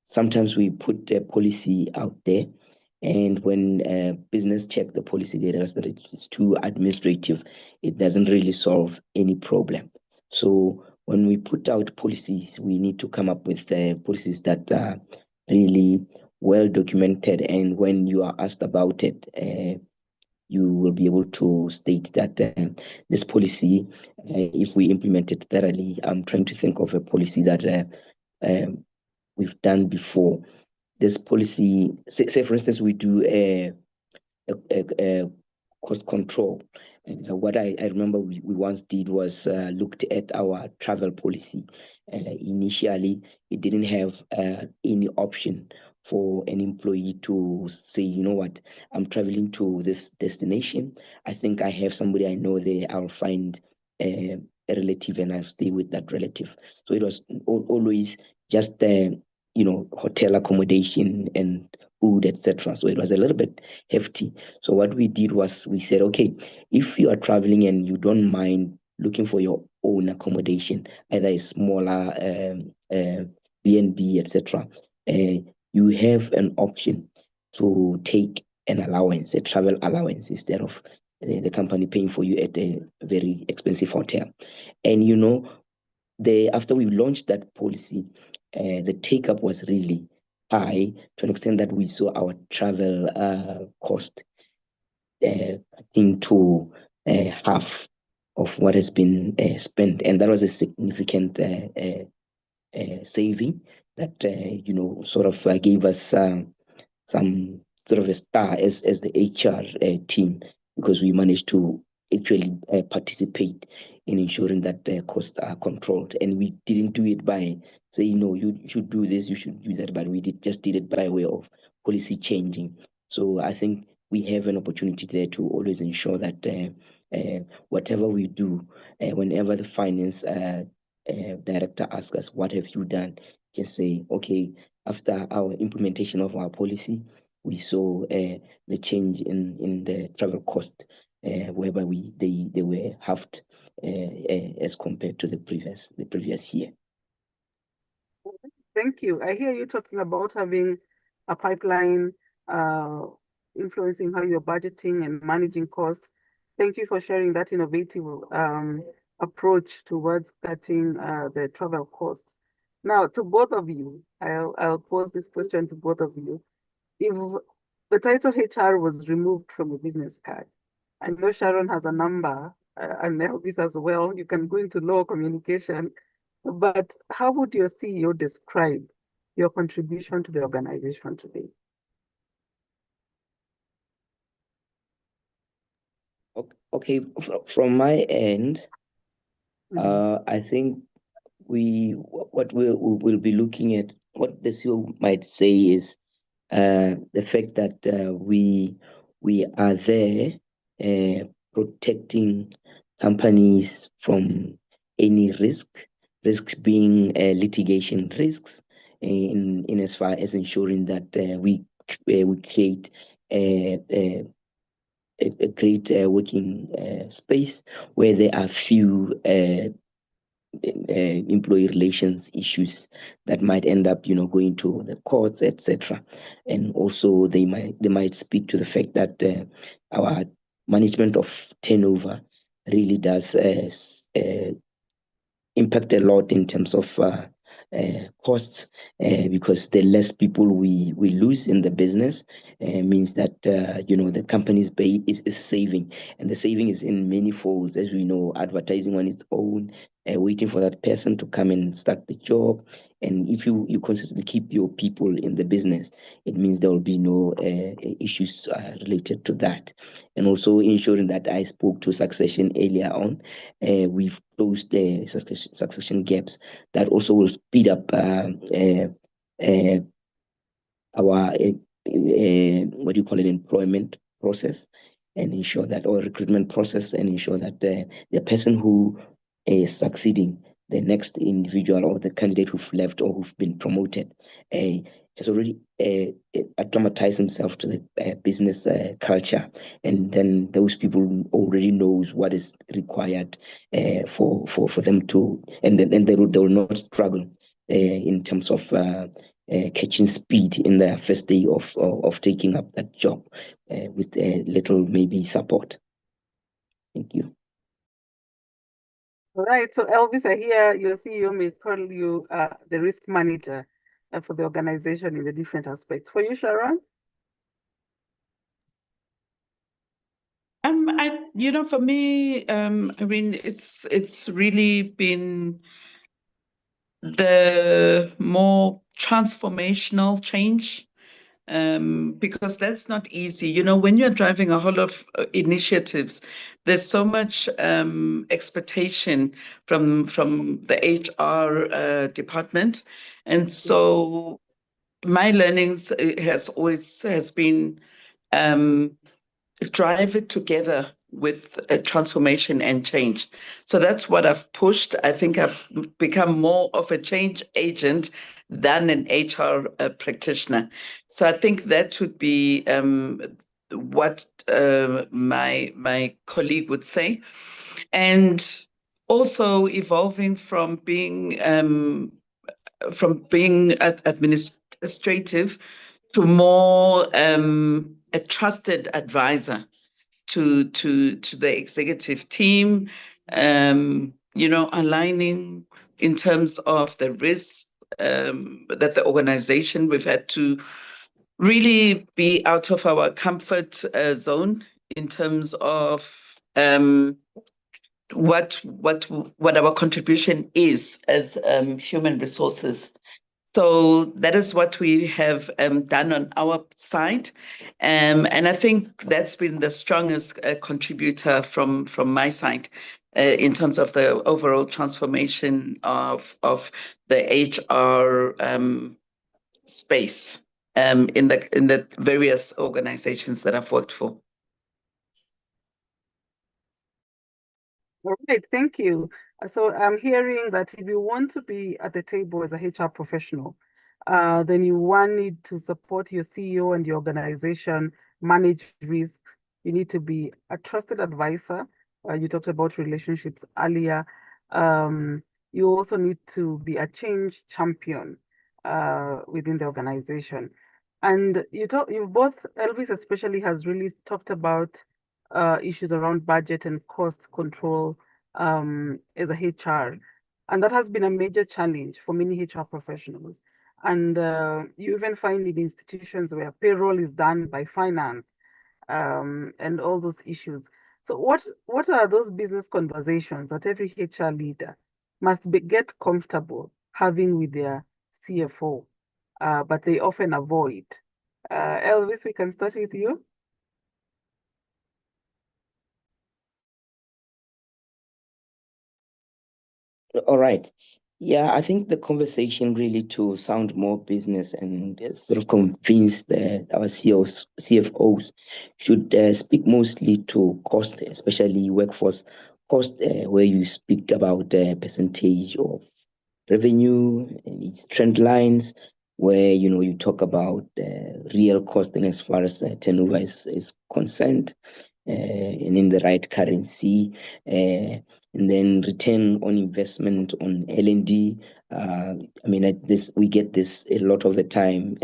sometimes we put the policy out there, and when business check the policy, they realize that it's too administrative. It doesn't really solve any problem. So when we put out policies, we need to come up with policies that are really well documented. And when you are asked about it, you will be able to state that this policy, if we implement it thoroughly, I'm trying to think of a policy that we've done before. This policy, say for instance, we do a cost control. What I remember we once did was looked at our travel policy. Initially, it didn't have any option for an employee to say, you know what, I'm traveling to this destination. I think I have somebody I know there. I'll find a relative and I'll stay with that relative. So it was always just hotel accommodation and food, etc. So it was a little bit hefty. So what we did was we said, okay, if you are traveling and you don't mind looking for your own accommodation, either a smaller B&B, etc., you have an option to take an allowance, a travel allowance, instead of the company paying for you at a very expensive hotel. And after we launched that policy, the take up was really high, to an extent that we saw our travel cost to half of what has been spent, and that was a significant saving that sort of gave us some sort of a star as the HR team, because we managed to actually participate in ensuring that the costs are controlled. And we didn't do it by saying, no, you should do this, you should do that, but we just did it by way of policy changing. So I think we have an opportunity there to always ensure that whatever we do, whenever the finance director asks us, what have you done? Just say, okay, after our implementation of our policy, we saw the change in the travel cost, whereby they were halved as compared to the previous year. Thank you. I hear you talking about having a pipeline influencing how you're budgeting and managing costs. Thank you for sharing that innovative approach towards cutting the travel costs. Now, to both of you, I'll pose this question to both of you. If the title HR was removed from a business card, I know Sharon has a number, and Elvis as well. You can go into law communication, but how would your CEO describe your contribution to the organization today? Okay, from my end, I think what we'll be looking at, what the CEO might say is the fact that we are there protecting companies from any risks being litigation risks, in as far as ensuring that we create a great working space where there are few employee relations issues that might end up going to the courts, etc. And also they might speak to the fact that our management of turnover really does impact a lot in terms of costs, because the less people we lose in the business means that the company's pay is saving, and the saving is in many folds, as we know, advertising on its own, waiting for that person to come and start the job. And if you consistently keep your people in the business, it means there will be no issues related to that. And also ensuring that I spoke to succession earlier on, we've closed the succession gaps that also will speed up our employment process, and ensure that, or recruitment process, and ensure that the person who is succeeding the next individual or the candidate who've left or who've been promoted has already acclimatized himself to the business culture, and then those people already knows what is required for them to, and they will not struggle in terms of catching speed in their first day of taking up that job with a little maybe support. Thank you. All right. So Elvis, I hear your CEO may call you the risk manager for the organization in the different aspects. For you, Sharon? For me, I mean, it's really been the more transformational change, because that's not easy. When you're driving a whole of initiatives, there's so much expectation from the HR department, and so my learnings has been drive it together with a transformation and change. So that's what I've pushed. I think I've become more of a change agent than an HR practitioner. So I think that would be what my colleague would say. And also evolving from being administrative to more a trusted advisor to the executive team, aligning in terms of the risks that the organization, we've had to really be out of our comfort zone in terms of what our contribution is as human resources. So that is what we have done on our side. And I think that's been the strongest contributor from my side in terms of the overall transformation of the HR space in the various organizations that I've worked for. All right, thank you. So I'm hearing that if you want to be at the table as a HR professional, then you need to support your CEO and your organization manage risks. You need to be a trusted advisor. You talked about relationships earlier. You also need to be a change champion within the organization. And you both, Elvis especially, has really talked about issues around budget and cost control as a HR. And that has been a major challenge for many HR professionals. And you even find in institutions where payroll is done by finance and all those issues. So what are those business conversations that every HR leader must get comfortable having with their CFO, but they often avoid? Elvis, we can start with you. All right. Yeah, I think the conversation really to sound more business and sort of convince our CFOs should speak mostly to cost, especially workforce cost, where you speak about percentage of revenue and its trend lines, where you talk about real costing as far as turnover is concerned, and in the right currency, and then return on investment on L&D. I mean, we get this a lot of the time.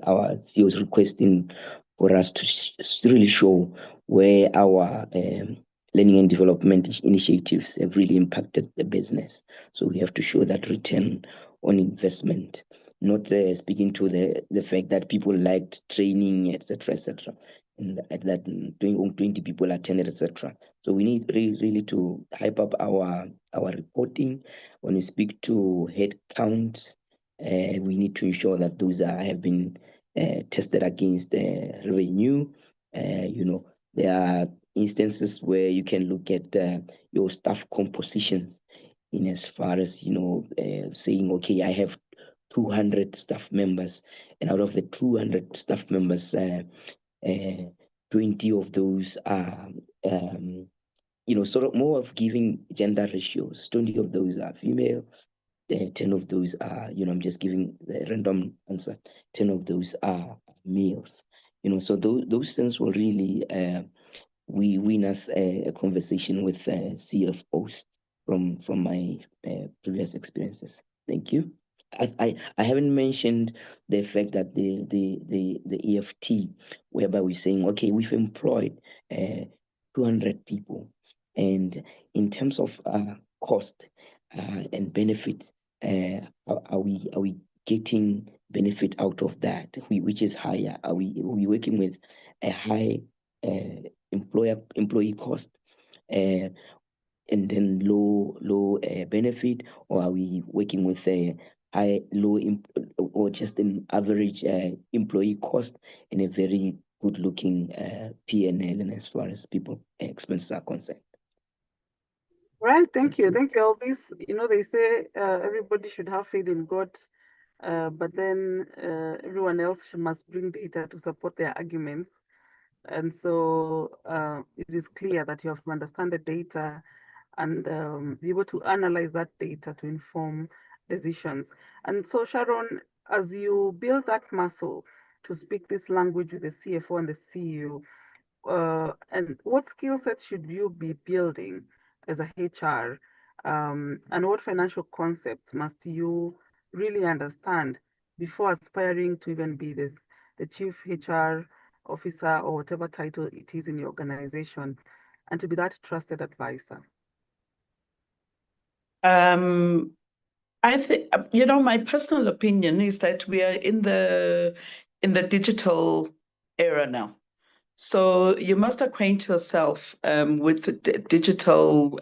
Our CEOs requesting for us to really show where our learning and development initiatives have really impacted the business. So we have to show that return on investment, not speaking to the fact that people liked training, etc., etc., and that 20 people attended, etc. So we need really to hype up our reporting. When we speak to head count, we need to ensure that those have been tested against revenue. There are instances where you can look at your staff compositions in as far as saying, okay, I have 200 staff members, and out of the 200 staff members, 20 of those are sort of more of giving gender ratios. 20 of those are female, 10 of those are, I'm just giving the random answer, 10 of those are males. So those things will really we win us a conversation with CFOs from my previous experiences. Thank you. I haven't mentioned the fact that the EFT, whereby we're saying, okay, we've employed 200 people, and in terms of cost and benefit, are we getting benefit out of that, which is higher? Are we working with a high employee cost? And then low benefit, or are we working with a high low or just an average employee cost and a very good looking P&L, and as far as people expenses are concerned? Right, thank you. Thank you, Elvis. They say everybody should have faith in God, but then everyone else must bring data to support their arguments. And so it is clear that you have to understand the data and be able to analyze that data to inform decisions. And so, Sharon, as you build that muscle to speak this language with the CFO and the CEO, and what skill sets should you be building as a HR? And what financial concepts must you really understand before aspiring to even be the chief HR officer or whatever title it is in your organization, and to be that trusted advisor? I think, my personal opinion is that we are in the digital era now. So you must acquaint yourself with the digital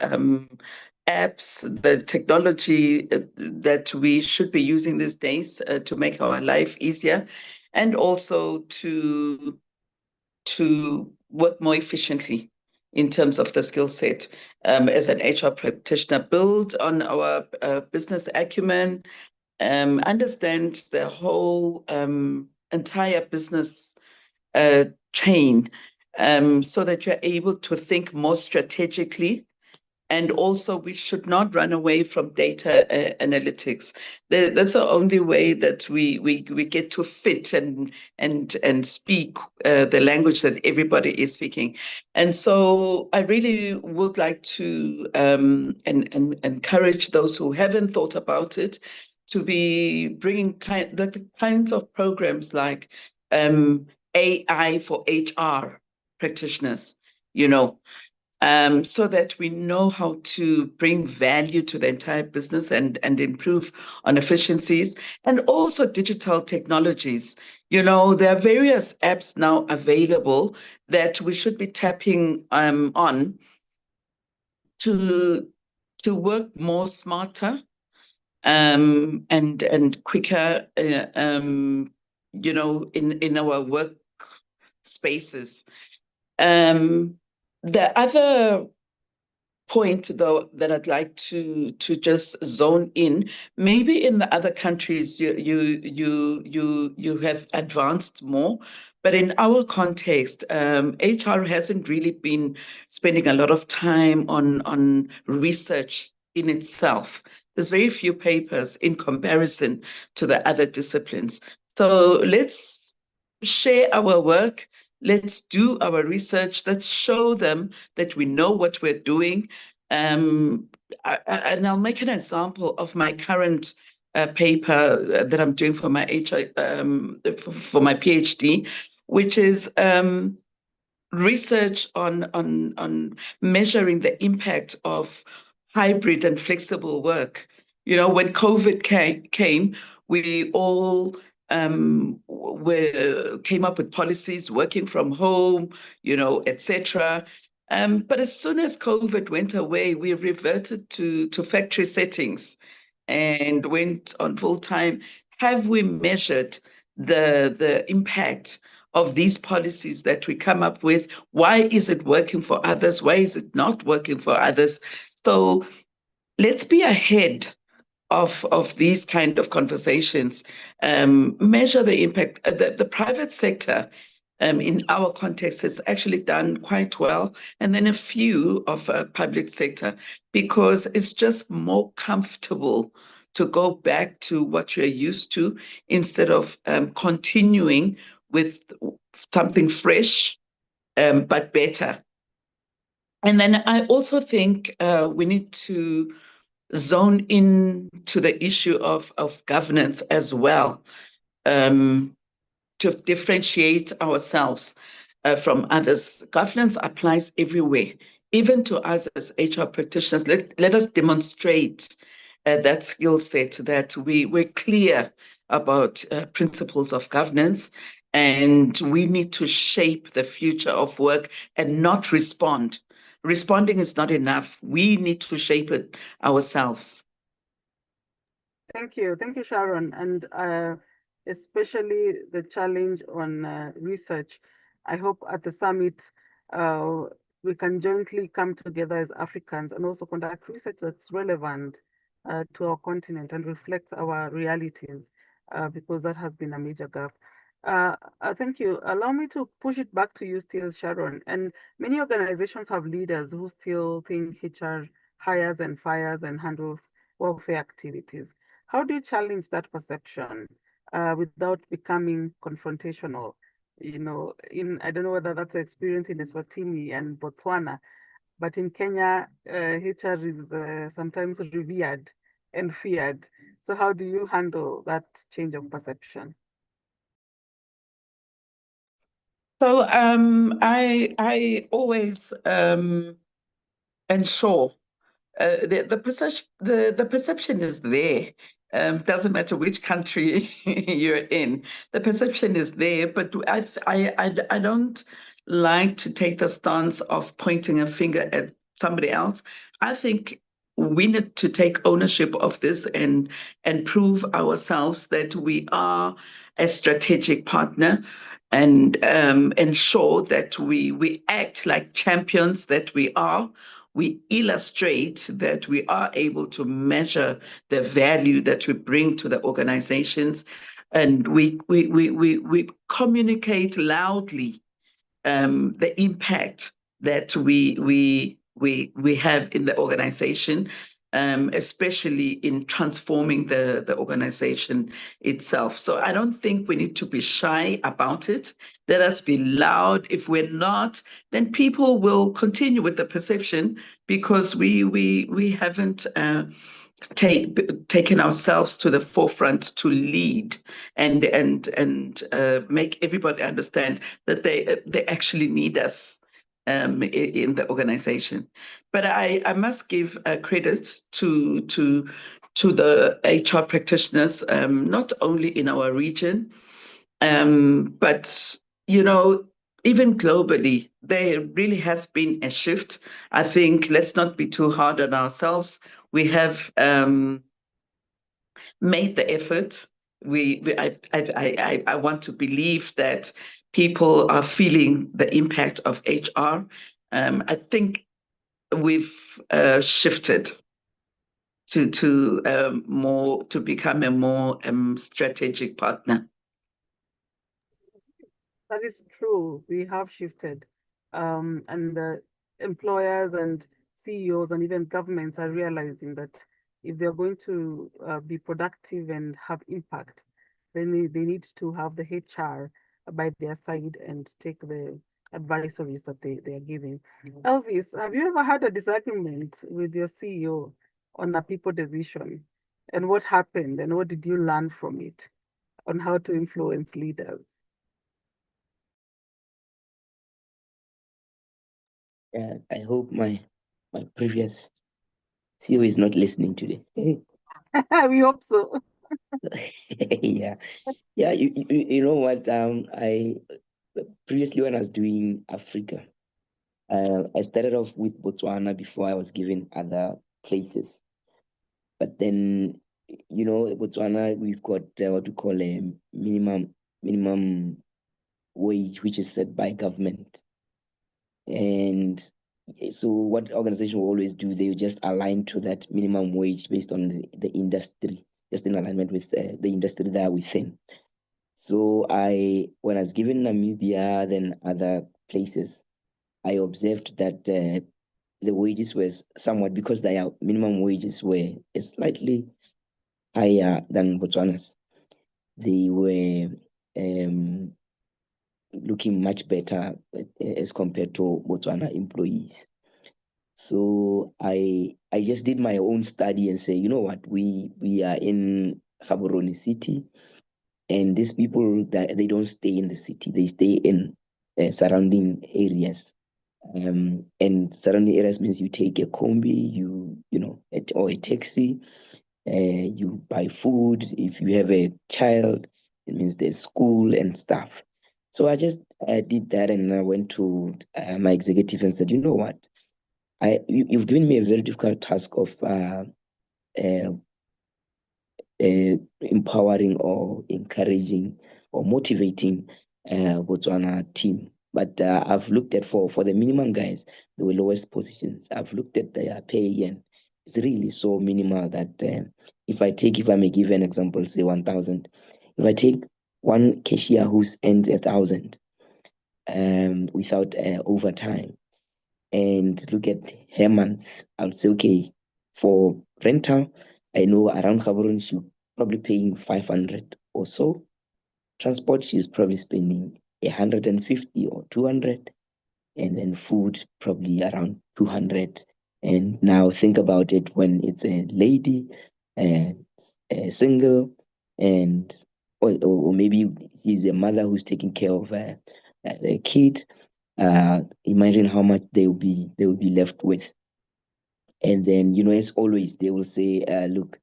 apps, the technology that we should be using these days to make our life easier, and also to work more efficiently in terms of the skill set as an HR practitioner, build on our business acumen, understand the whole entire business chain, so that you're able to think more strategically. And also, we should not run away from data analytics. That's the only way that we get to fit and speak the language that everybody is speaking. And so, I really would like to and encourage those who haven't thought about it to be bringing the kinds of programs like AI for HR practitioners, so that we know how to bring value to the entire business and improve on efficiencies, and also digital technologies. There are various apps now available that we should be tapping on to work more smarter and quicker, in our work spaces. The other point, though, that I'd like to just zone in, maybe in the other countries you have advanced more, but in our context, HR hasn't really been spending a lot of time on research in itself. There's very few papers in comparison to the other disciplines. So let's share our work. Let's do our research. Let's show them that we know what we're doing. And I'll make an example of my current paper that I'm doing for my for my PhD, which is research on measuring the impact of hybrid and flexible work. When COVID came, we all came up with policies, working from home, etc. But as soon as COVID went away, we reverted to factory settings and went on full time. Have we measured the impact of these policies that we come up with? Why is it working for others? Why is it not working for others? So let's be ahead of these kind of conversations, measure the impact. The private sector, in our context, has actually done quite well, and then a few of public sector, because it's just more comfortable to go back to what you're used to instead of continuing with something fresh, but better. And then I also think we need to zone in to the issue of governance as well, to differentiate ourselves from others. Governance applies everywhere, even to us as HR practitioners. Let us demonstrate that skill set, that we're clear about principles of governance, and we need to shape the future of work and not respond. Responding is not enough. We need to shape it ourselves. Thank you, Sharon, and especially the challenge on research. I hope at the summit we can jointly come together as Africans and also conduct research that's relevant to our continent and reflects our realities, because that has been a major gap. Thank you. Allow me to push it back to you still, Sharon. And many organizations have leaders who still think HR hires and fires and handles welfare activities. How do you challenge that perception without becoming confrontational? I don't know whether that's an experience in Eswatini and Botswana, but in Kenya, HR is sometimes revered and feared. So how do you handle that change of perception? So I always ensure the perception is there. Doesn't matter which country you're in, the perception is there. But I don't like to take the stance of pointing a finger at somebody else. I think we need to take ownership of this and prove ourselves that we are a strategic partner, and ensure that we act like champions that we are. We illustrate that we are able to measure the value that we bring to the organizations, and we communicate loudly the impact that we have in the organization, especially in transforming the organization itself. So I don't think we need to be shy about it. Let us be loud. If we're not, then people will continue with the perception, because we haven't taken ourselves to the forefront to lead and make everybody understand that they actually need us in the organization. But I must give credit to the HR practitioners, not only in our region, but even globally, there really has been a shift. I think let's not be too hard on ourselves. We have made the effort. I want to believe that people are feeling the impact of HR. I think we've shifted to become a more strategic partner. That is true. We have shifted. And the employers and CEOs and even governments are realizing that if they're going to be productive and have impact, then they need to have the HR by their side and take the advisories that they are giving. Elvis, have you ever had a disagreement with your CEO on a people decision? And what happened and what did you learn from it on how to influence leaders? I hope my previous CEO is not listening today. We hope so. Yeah, yeah. You know what? I previously, when I was doing Africa, I started off with Botswana before I was given other places. But then, Botswana, we've got what we call a minimum wage, which is set by government. And so what organization will always do, they will just align to that minimum wage based on the industry, just in alignment with the industry they are within. So when I was given Namibia, then other places, I observed that the wages were somewhat, because their minimum wages were slightly higher than Botswana's. They were looking much better as compared to Botswana employees. So I just did my own study and say, you know what, we are in Gaborone City, and these people that they don't stay in the city, they stay in surrounding areas. And surrounding areas means you take a combi, or a taxi, you buy food. If you have a child, it means there's school and stuff. So I just did that, and I went to my executive and said, you know what, you've given me a very difficult task of uh, empowering or encouraging or motivating Botswana team. But I've looked at for the minimum guys, the lowest positions. I've looked at their pay, and it's really so minimal that if I may give an example, say 1,000, if I take one cashier who's earned 1,000 without overtime, and look at her month, I would say, okay, for rental, I know around Gaborone, she's probably paying 500 or so. Transport, she's probably spending 150 or 200. And then food, probably around 200. And now think about it when it's a lady and a single, and or maybe she's a mother who's taking care of a kid. Imagine how much they will be left with. And then, as always, they will say, look,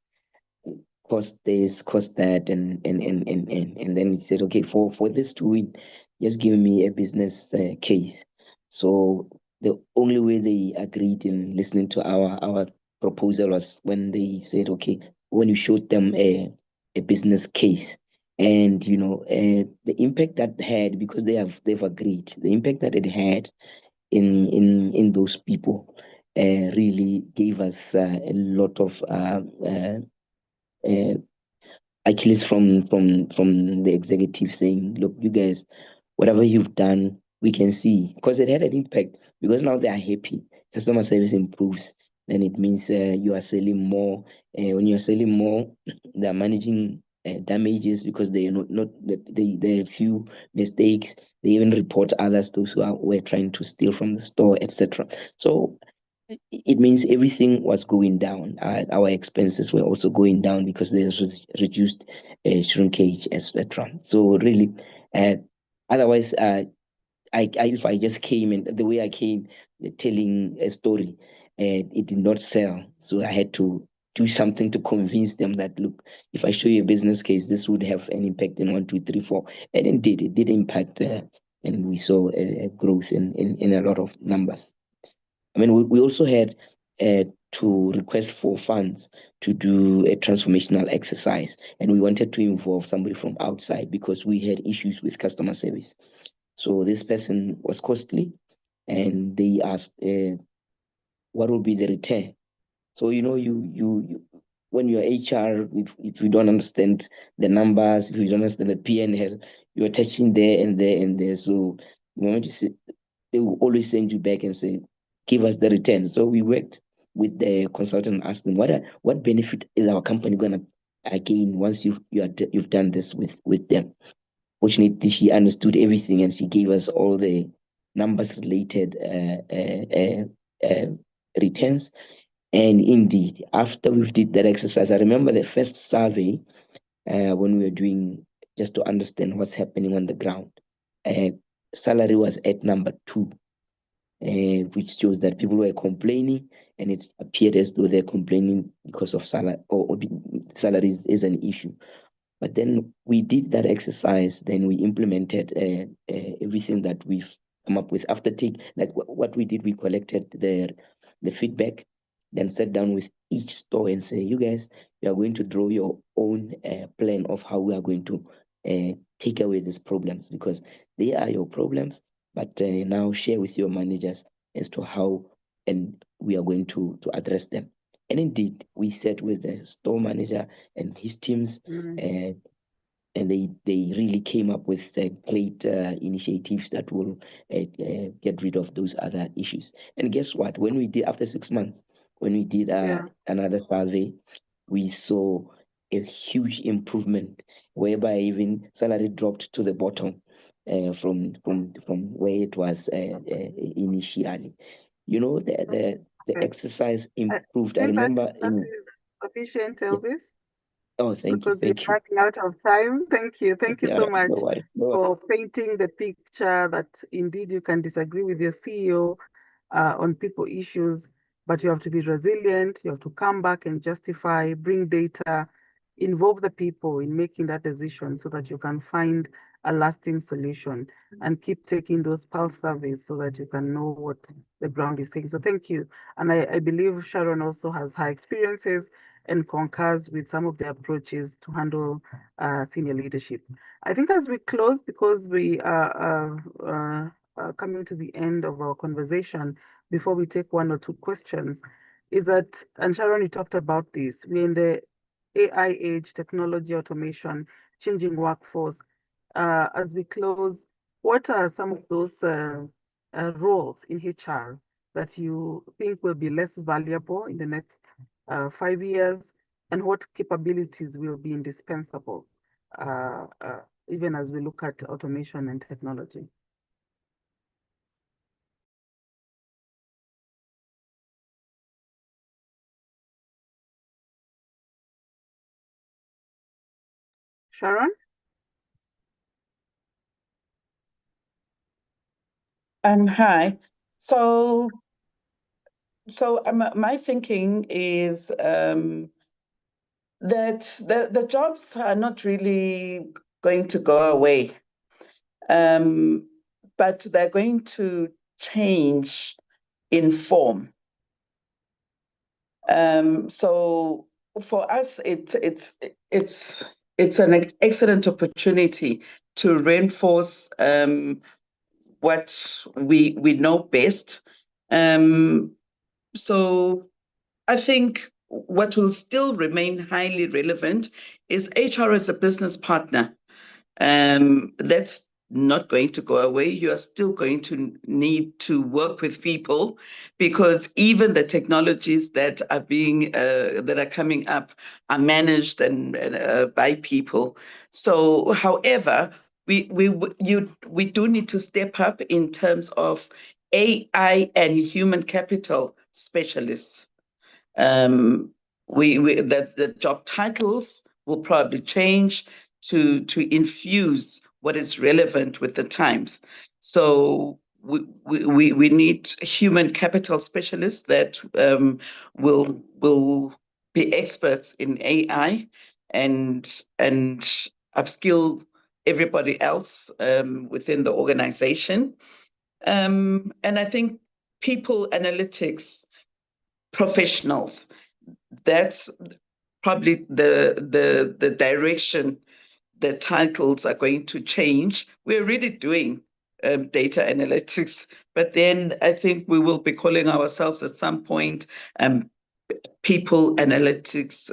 cost this, cost that, and then he said, okay, for this to win, just give me a business case. So the only way they agreed in listening to our proposal was when they said, okay, when you showed them a business case, and the impact that had, because they've agreed, the impact that it had in those people really gave us a lot of uh, Achilles from the executive saying, look, you guys, whatever you've done, we can see, because it had an impact, because now they are happy. Customer service improves, then it means you are selling more. When you are selling more, they are managing damages, because they are not they have few mistakes. They even report others, those were trying to steal from the store, etc. So it means everything was going down. Our expenses were also going down because there's reduced shrinkage, etc. So really, uh, otherwise, if I just came, and the way I came, telling a story, it did not sell. So I had to do something to convince them that, look, if I show you a business case, this would have an impact in one, two, three, four, and indeed, it did impact, and we saw a growth in a lot of numbers. I mean, we also had to request for funds to do a transformational exercise, and we wanted to involve somebody from outside because we had issues with customer service. So this person was costly, and they asked, what will be the return? So when you're HR, if you don't understand the numbers, if you don't understand the P&L, you're touching there and there and there. So the moment you see, they will always send you back and say, give us the return. So we worked with the consultant and asked them, what benefit is our company gonna gain once you've done this with them. Fortunately, she understood everything, and she gave us all the numbers related returns. And indeed, after we did that exercise, I remember the first survey when we were doing, just to understand what's happening on the ground. Uh, Salary was at number 2, which shows that people were complaining, and it appeared as though they're complaining because of salary, or salaries is an issue. But then we did that exercise, then we implemented everything that we've come up with. After like what we did, we collected the feedback, then sat down with each store and say, you guys, you are going to draw your own plan of how we are going to take away these problems, because they are your problems, but now share with your managers as to how and we are going to address them. And indeed, we sat with the store manager and his teams, and they really came up with great initiatives that will get rid of those other issues. And guess what? When we did, after 6 months, when we did another survey, we saw a huge improvement, whereby even salary dropped to the bottom from where it was initially. The the exercise improved. I think remember that is sufficient, Elvis. Oh, thank you, Because we're thank you. running out of time. Thank you Yeah, so much no worries, no worries. for painting the picture that indeed you can disagree with your CEO on people issues, but you have to be resilient. You have to come back and justify, bring data, involve the people in making that decision so that you can find a lasting solution and keep taking those pulse surveys so that you can know what the ground is saying. So thank you. And I believe Sharon also has high experiences and concurs with some of the approaches to handle senior leadership. I think as we close, because we are coming to the end of our conversation, before we take one or two questions, is that, and Sharon, you talked about this, we're in the AI age, technology, automation, changing workforce. As we close, what are some of those roles in HR that you think will be less valuable in the next 5 years, and what capabilities will be indispensable, even as we look at automation and technology? Sharon? Hi. So my thinking is that the jobs are not really going to go away, but they're going to change in form. So for us, it's an excellent opportunity to reinforce what we know best. So I think what will still remain highly relevant is HR as a business partner. That's not going to go away. You are still going to need to work with people, because even the technologies that are coming up are managed and by people. So, however, we do need to step up in terms of AI and human capital specialists. The job titles will probably change to infuse what is relevant with the times. So we need human capital specialists that will be experts in AI and upskill everybody else within the organization. And I think people analytics professionals, that's probably the direction the titles are going to change. We're really doing data analytics, but then I think we will be calling ourselves at some point people analytics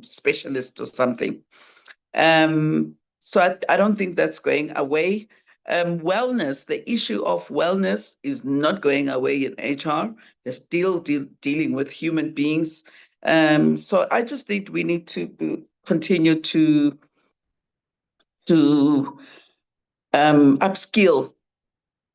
specialist or something. So I don't think that's going away. Wellness, the issue of wellness is not going away in HR. They're still dealing with human beings. So I just think we need to continue to upskill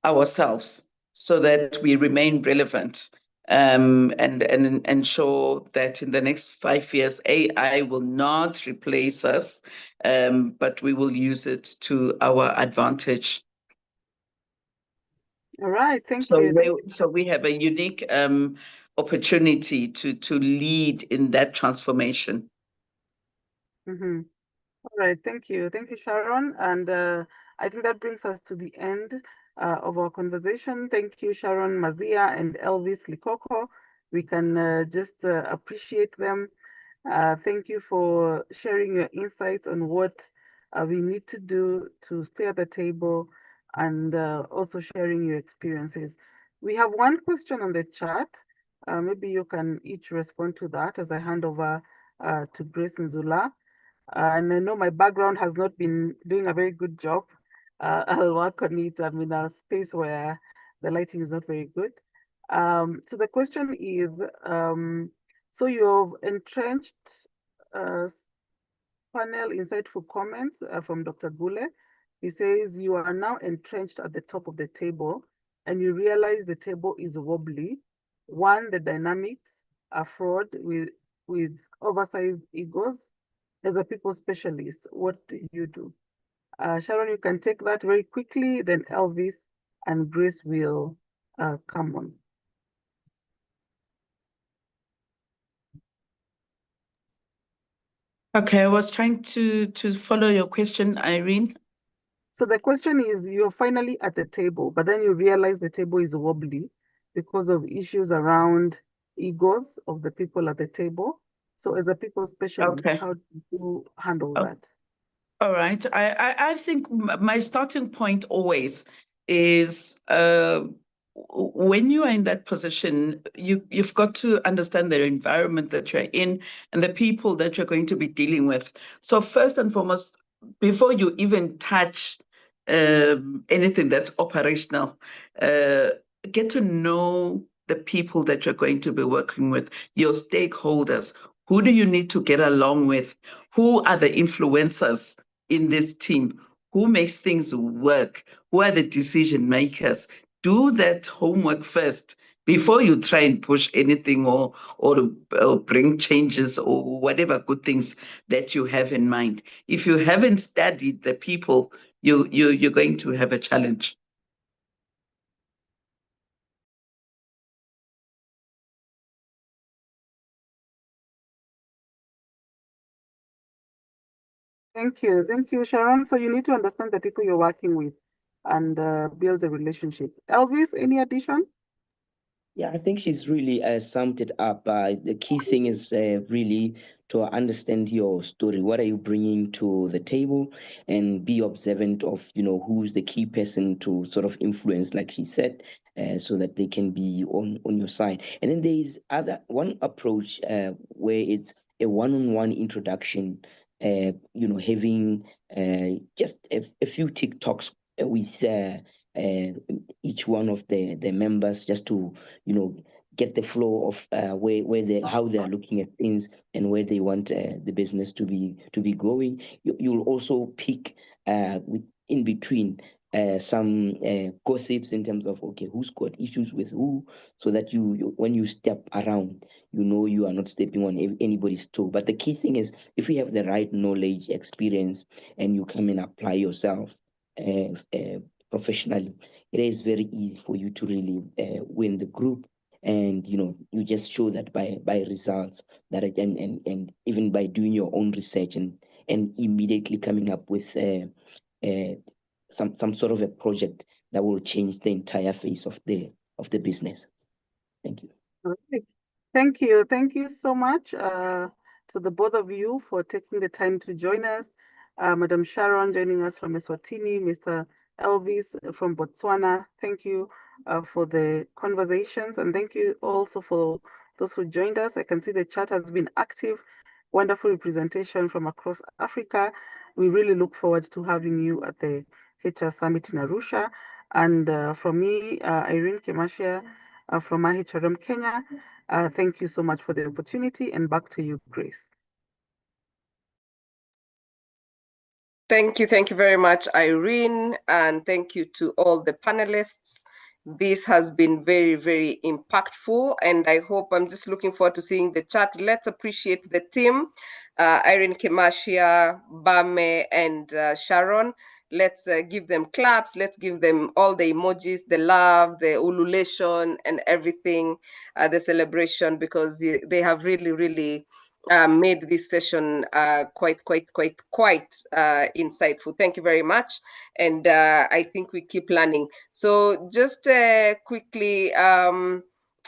ourselves so that we remain relevant, and ensure that in the next 5 years, AI will not replace us, but we will use it to our advantage. All right, thank you. So we have a unique opportunity to lead in that transformation. Mm-hmm. All right, thank you. Thank you, Sharon. And I think that brings us to the end of our conversation. Thank you, Sharon Mazia and Elvis Likoko. We can just appreciate them. Thank you for sharing your insights on what we need to do to stay at the table, and also sharing your experiences. We have one question on the chat. Maybe you can each respond to that as I hand over to Grace Nzula. And I know my background has not been doing a very good job. I'll work on it. I'm in a space where the lighting is not very good. So the question is, so you've entrenched panel insightful comments from Dr. Gule. He says, you are now entrenched at the top of the table and you realize the table is wobbly. One, the dynamics are fraught with oversized egos. As a people specialist, what do you do? Sharon, you can take that very quickly, then Elvis and Grace will come on. Okay, I was trying to follow your question, Irene. So the question is, you're finally at the table, but then you realize the table is wobbly because of issues around egos of the people at the table. So as a people specialist, Okay. how do you handle Oh, that? all right. I think my starting point always is when you are in that position, you've got to understand the environment that you're in and the people that you're going to be dealing with. So first and foremost, before you even touch anything that's operational, uh, get to know the people that you're going to be working with, your stakeholders. Who do you need to get along with? Who are the influencers in this team? Who makes things work? Who are the decision makers? Do that homework first before you try and push anything or bring changes or whatever good things that you have in mind. If you haven't studied the people, you're going to have a challenge. Thank you, Sharon. So you need to understand the people you're working with and build a relationship. Elvis, any addition? Yeah, I think she's really summed it up. The key thing is really to understand your story. What are you bringing to the table, and be observant of who's the key person to sort of influence, like she said, so that they can be on your side. And then there is other one approach where it's a one-on-one introduction. Having just a few TikToks with each one of the members, just to get the flow of where they how they are looking at things and where they want the business to be going. You'll also pick in between some gossips in terms of, okay, who's got issues with who, so that when you step around, you are not stepping on anybody's toe. But the key thing is, if you have the right knowledge, experience, and you come and apply yourself professionally, it is very easy for you to really win the group. And you just show that by results, that and even by doing your own research, and immediately coming up with uh, some sort of a project that will change the entire face of the business. Thank you. All right. Thank you. Thank you so much to the both of you for taking the time to join us. Madam Sharon joining us from Eswatini, Mr. Elvis from Botswana. Thank you for the conversations, and thank you also for those who joined us. I can see the chat has been active. Wonderful representation from across Africa. We really look forward to having you at the HR Summit in Arusha. And from me, Irene Kemashia, from IHRM Kenya. Thank you so much for the opportunity, and back to you, Grace. Thank you very much, Irene, and thank you to all the panelists. This has been very, very impactful, and I hope I'm just looking forward to seeing the chat. Let's appreciate the team, Irene Kemashia, Bame, and Sharon. Let's give them claps. Let's give them all the emojis, the love, the ululation, and everything, the celebration, because they have really, really made this session quite insightful. Thank you very much. And I think we keep learning. So just quickly,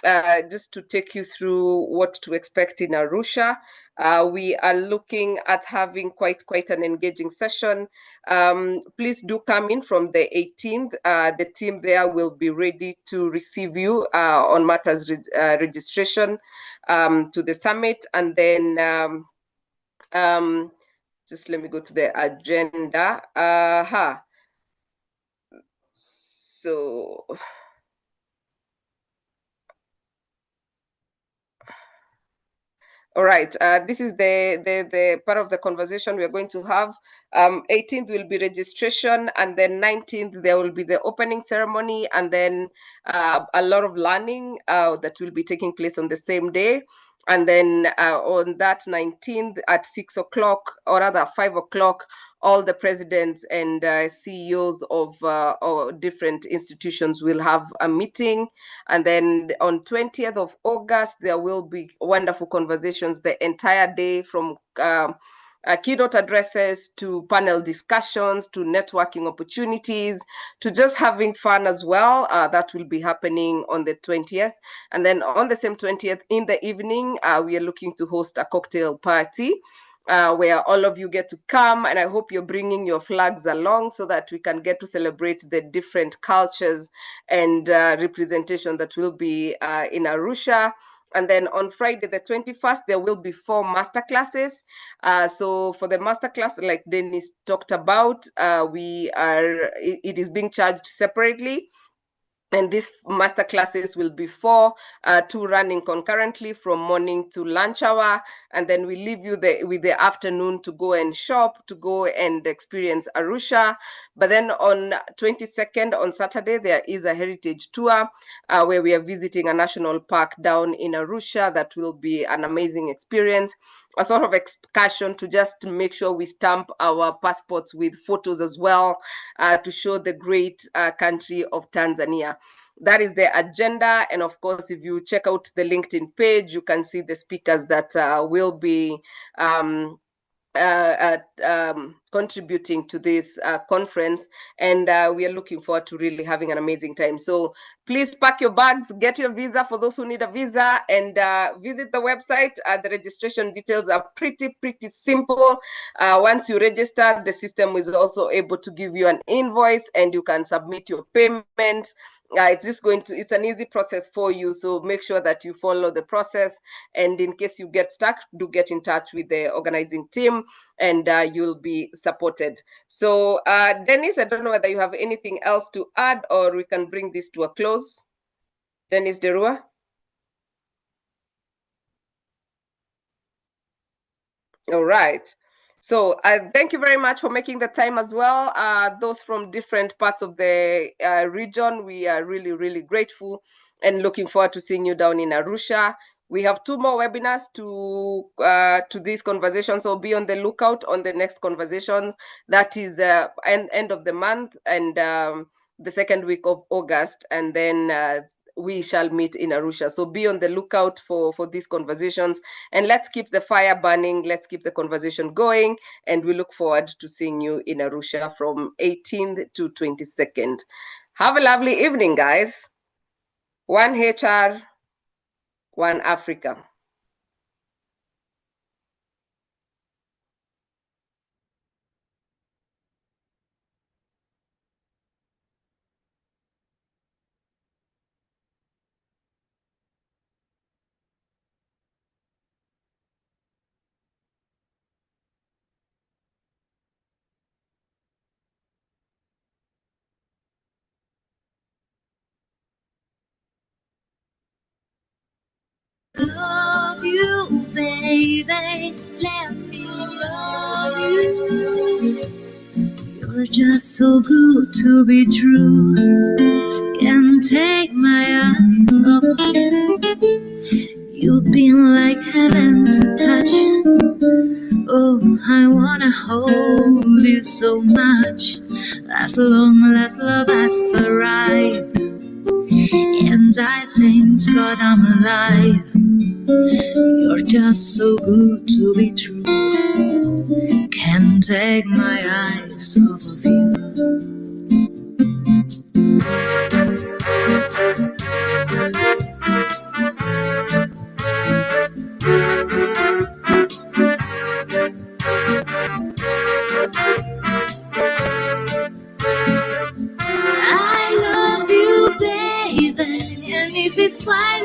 just to take you through what to expect in Arusha. We are looking at having quite an engaging session. Please do come in from the 18th. The team there will be ready to receive you on matters registration to the summit. And then just let me go to the agenda. So All right, this is the part of the conversation we are going to have. 18th will be registration, and then 19th there will be the opening ceremony, and then a lot of learning that will be taking place on the same day. And then on that 19th at 6 o'clock, or rather 5 o'clock, all the presidents and CEOs of different institutions will have a meeting. And then on 20th of August, there will be wonderful conversations the entire day, from keynote addresses to panel discussions to networking opportunities to just having fun as well. That will be happening on the 20th. And then on the same 20th in the evening, we are looking to host a cocktail party where all of you get to come, and I hope you're bringing your flags along so that we can get to celebrate the different cultures and representation that will be in Arusha. And then on Friday, the 21st, there will be 4 masterclasses. So for the masterclass, like Dennis talked about, it is being charged separately. And these master classes will be 4, 2 running concurrently from morning to lunch hour. And then we leave you with the afternoon to go and shop, to go and experience Arusha. But then on 22nd, on Saturday, there is a heritage tour where we are visiting a national park down in Arusha. That will be an amazing experience. A sort of excursion to just make sure we stamp our passports with photos as well, to show the great country of Tanzania. That is the agenda. And of course, if you check out the LinkedIn page, you can see the speakers that will be contributing to this conference, and we are looking forward to really having an amazing time. So please pack your bags, get your visa for those who need a visa, and visit the website. The registration details are pretty simple. Once you register, the system is also able to give you an invoice, and you can submit your payment. It's an easy process for you, so make sure that you follow the process. And in case you get stuck, do get in touch with the organizing team, and you'll be supported. So Dennis, I don't know whether you have anything else to add, or we can bring this to a close. Dennis Derua? All right. So thank you very much for making the time as well. Those from different parts of the region, we are really grateful and looking forward to seeing you down in Arusha. We have 2 more webinars to these conversations, so be on the lookout on the next conversations. That is end of the month, and the second week of August, and then we shall meet in Arusha. So be on the lookout for these conversations, and let's keep the fire burning. Let's keep the conversation going, and we look forward to seeing you in Arusha from 18th to 22nd. Have a lovely evening, guys. One HR, one Africa. Love you, baby. Let me love you. You're just so good to be true. Can't take my eyes off of you. You've been like heaven to touch. Oh, I wanna hold you so much. As long as love has arrived, and I thank God I'm alive. You're just so good to be true. Can't take my eyes off of you. I love you, baby, and if it's fine